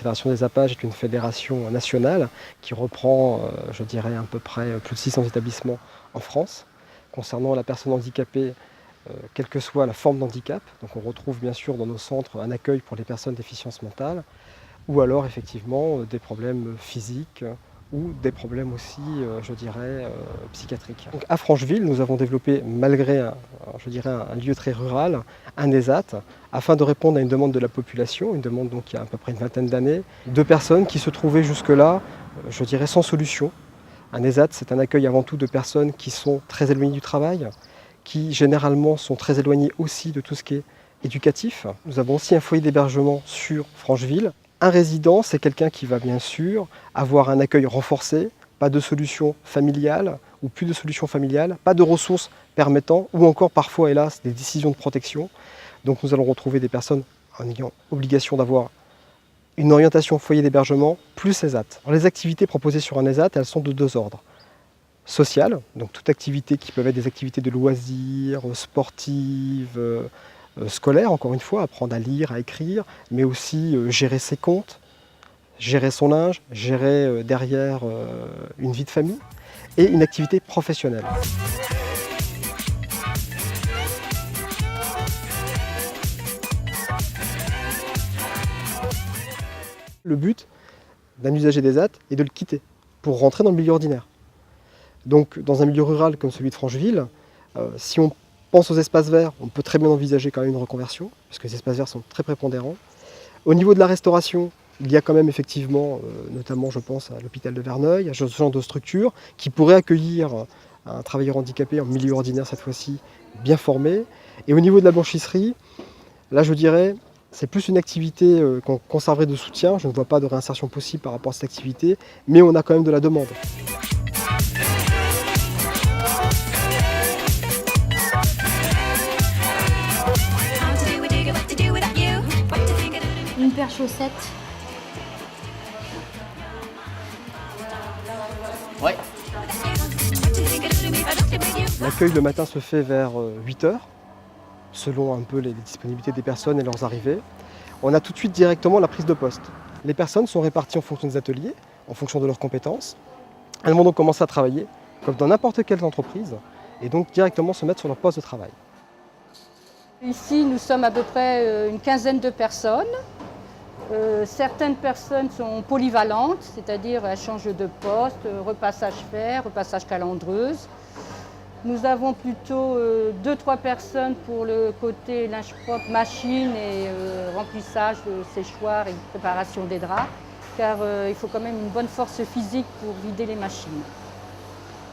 Fédération des APAGE est une fédération nationale qui reprend, je dirais, à peu près plus de 600 établissements en France. Concernant la personne handicapée, quelle que soit la forme d'handicap, donc on retrouve bien sûr dans nos centres un accueil pour les personnes déficience mentale, ou alors effectivement des problèmes physiques ou des problèmes aussi, je dirais, psychiatriques. Donc à Francheville, nous avons développé, malgré je dirais un lieu très rural, un ESAT, afin de répondre à une demande de la population, une demande donc il y a à peu près une vingtaine d'années, de personnes qui se trouvaient jusque-là, je dirais, sans solution. Un ESAT, c'est un accueil avant tout de personnes qui sont très éloignées du travail, qui généralement sont très éloignées aussi de tout ce qui est éducatif. Nous avons aussi un foyer d'hébergement sur Francheville. Un résident, c'est quelqu'un qui va bien sûr avoir un accueil renforcé, pas de solution familiale ou plus de solution familiale, pas de ressources permettant, ou encore parfois, hélas, des décisions de protection. Donc nous allons retrouver des personnes en ayant obligation d'avoir une orientation foyer d'hébergement plus ESAT. Alors, les activités proposées sur un ESAT, elles sont de deux ordres. Sociales, donc toute activité qui peuvent être des activités de loisirs, sportives, scolaires, encore une fois, apprendre à lire, à écrire, mais aussi gérer ses comptes, gérer son linge, gérer derrière une vie de famille, et une activité professionnelle. Le but d'un usager des ESAT est de le quitter pour rentrer dans le milieu ordinaire. Donc dans un milieu rural comme celui de Francheville, si on pense aux espaces verts, on peut très bien envisager quand même une reconversion, parce que les espaces verts sont très prépondérants. Au niveau de la restauration, il y a quand même effectivement, notamment je pense à l'hôpital de Verneuil, à ce genre de structure qui pourrait accueillir un travailleur handicapé en milieu ordinaire cette fois-ci, bien formé. Et au niveau de la blanchisserie, là je dirais, c'est plus une activité qu'on conserverait de soutien. Je ne vois pas de réinsertion possible par rapport à cette activité, mais on a quand même de la demande. Une paire de chaussettes. Ouais. L'accueil le matin se fait vers 8 h, selon un peu les disponibilités des personnes et leurs arrivées. On a tout de suite directement la prise de poste. Les personnes sont réparties en fonction des ateliers, en fonction de leurs compétences. Elles vont donc commencer à travailler, comme dans n'importe quelle entreprise, et donc directement se mettre sur leur poste de travail. Ici, nous sommes à peu près une quinzaine de personnes. Certaines personnes sont polyvalentes, c'est-à-dire elles changent de poste, repassage fer, repassage calandreuse. Nous avons plutôt 2-3 personnes pour le côté linge propre, machine et remplissage, séchoir et préparation des draps, car il faut quand même une bonne force physique pour vider les machines.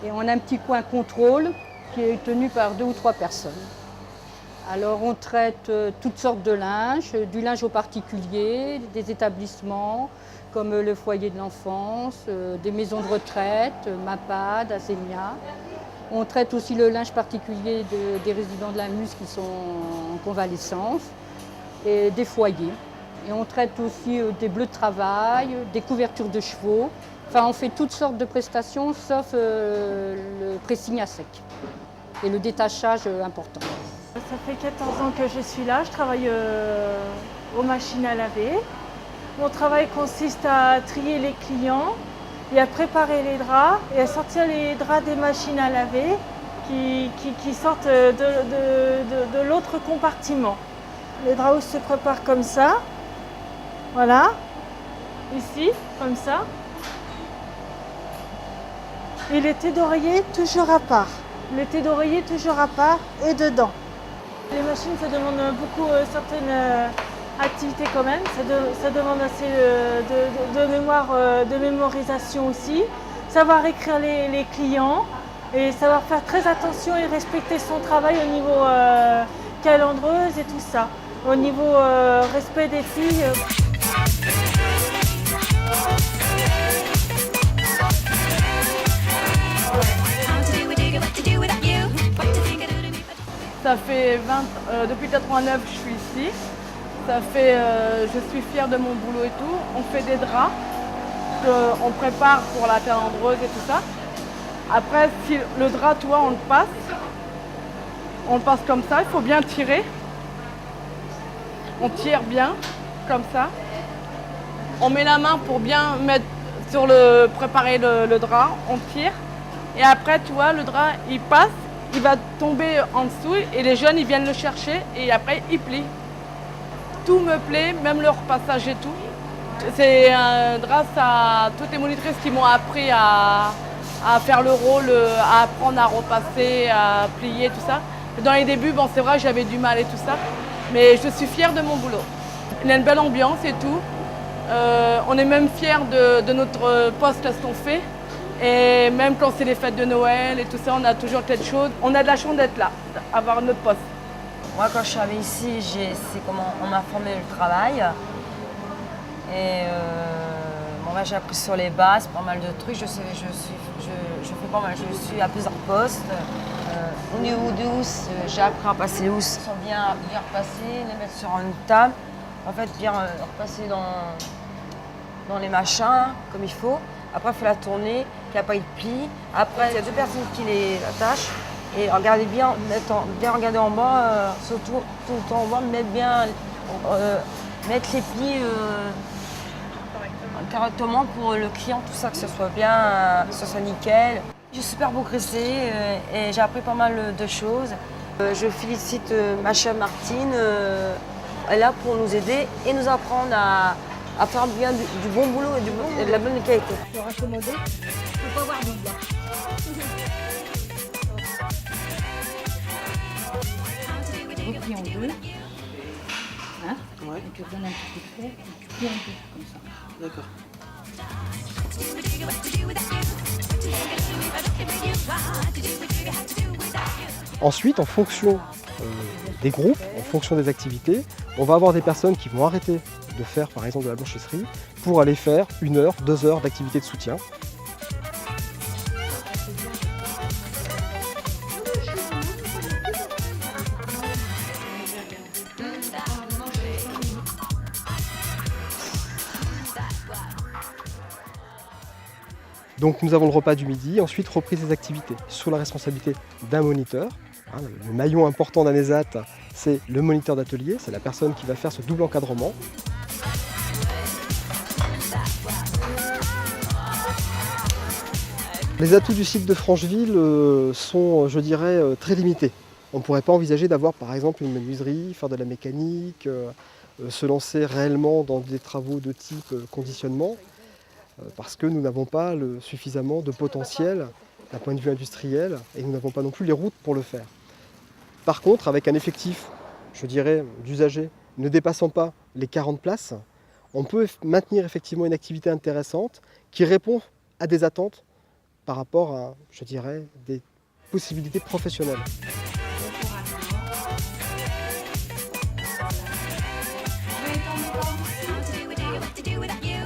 Et on a un petit coin contrôle qui est tenu par 2 ou 3 personnes. Alors on traite toutes sortes de linge, du linge aux particuliers, des établissements comme le foyer de l'enfance, des maisons de retraite, MAPAD, Azemia. On traite aussi le linge particulier des résidents de la MUS qui sont en convalescence et des foyers. Et on traite aussi des bleus de travail, des couvertures de chevaux. Enfin, on fait toutes sortes de prestations sauf le pressing à sec et le détachage important. Ça fait 14 ans que je suis là, je travaille aux machines à laver. Mon travail consiste à trier les clients et à préparer les draps et à sortir les draps des machines à laver qui sortent de l'autre compartiment. Les draps se préparent comme ça, voilà, ici, comme ça. Et les thés d'oreiller toujours à part. Le thé d'oreiller toujours à part et dedans. Les machines, ça demande beaucoup certaines activités quand même. Ça demande assez de mémoire, de mémorisation aussi. Savoir écrire les clients et savoir faire très attention et respecter son travail au niveau calandreuse et tout ça. Au niveau respect des filles. Ça fait depuis 89 je suis ici. Ça fait, je suis fière de mon boulot et tout. On fait des draps, on prépare pour la calandreuse et tout ça. Après, si le drap, tu vois, on le passe comme ça. Il faut bien tirer. On tire bien, comme ça. On met la main pour bien mettre préparer le drap, on tire. Et après, tu vois, le drap, il passe, il va tomber en dessous et les jeunes, ils viennent le chercher et après, ils plient. Tout me plaît, même le repassage et tout. C'est grâce à toutes les monitrices qui m'ont appris à faire le rôle, à apprendre à repasser, à plier, tout ça. Dans les débuts, bon, c'est vrai, j'avais du mal et tout ça, mais je suis fière de mon boulot. Il y a une belle ambiance et tout. On est même fiers de notre poste, à ce qu'on fait. Et même quand c'est les fêtes de Noël et tout ça, on a toujours quelque chose. On a de la chance d'être là, d'avoir notre poste. Moi, quand je suis arrivée ici, c'est comment on m'a formé le travail. Et bon, j'ai appris sur les bases, pas mal de trucs. Je fais pas mal, je suis à plusieurs postes. Au niveau des housses, j'ai appris à passer les housses. Elles sont bien repassées, les mettre sur une table. En fait, bien repasser dans les machins, comme il faut. Après, il faut la tourner, puis après, il plie. Après, il y a 2 personnes qui les attachent. Et regardez bien, bien regarder en bas, surtout tout le temps en bas, mettre les plis correctement pour le client, tout ça, que ce soit bien, que ce soit nickel. J'ai super progressé et j'ai appris pas mal de choses. Je félicite ma chère Martine, elle est là pour nous aider et nous apprendre à faire bien du bon boulot et de la bonne qualité. Je suis raccommodée, il ne faut pas avoir d'huile. Repris en 2. Hein, Ouais. et tu redonnes un petit coup de fer, et tu plies en 2, comme ça. D'accord. Ensuite, en fonction des groupes, en fonction des activités, on va avoir des personnes qui vont arrêter de faire par exemple de la blanchisserie pour aller faire 1 heure, 2 heures d'activité de soutien. Donc nous avons le repas du midi, ensuite reprise des activités sous la responsabilité d'un moniteur. Le maillon important d'un ESAT, c'est le moniteur d'atelier, c'est la personne qui va faire ce double encadrement. Les atouts du site de Francheville sont, je dirais, très limités. On ne pourrait pas envisager d'avoir par exemple une menuiserie, faire de la mécanique, se lancer réellement dans des travaux de type conditionnement, parce que nous n'avons pas suffisamment de potentiel d'un point de vue industriel et nous n'avons pas non plus les routes pour le faire. Par contre, avec un effectif, je dirais, d'usagers ne dépassant pas les 40 places, on peut maintenir effectivement une activité intéressante qui répond à des attentes par rapport à, je dirais, des possibilités professionnelles. Wait on the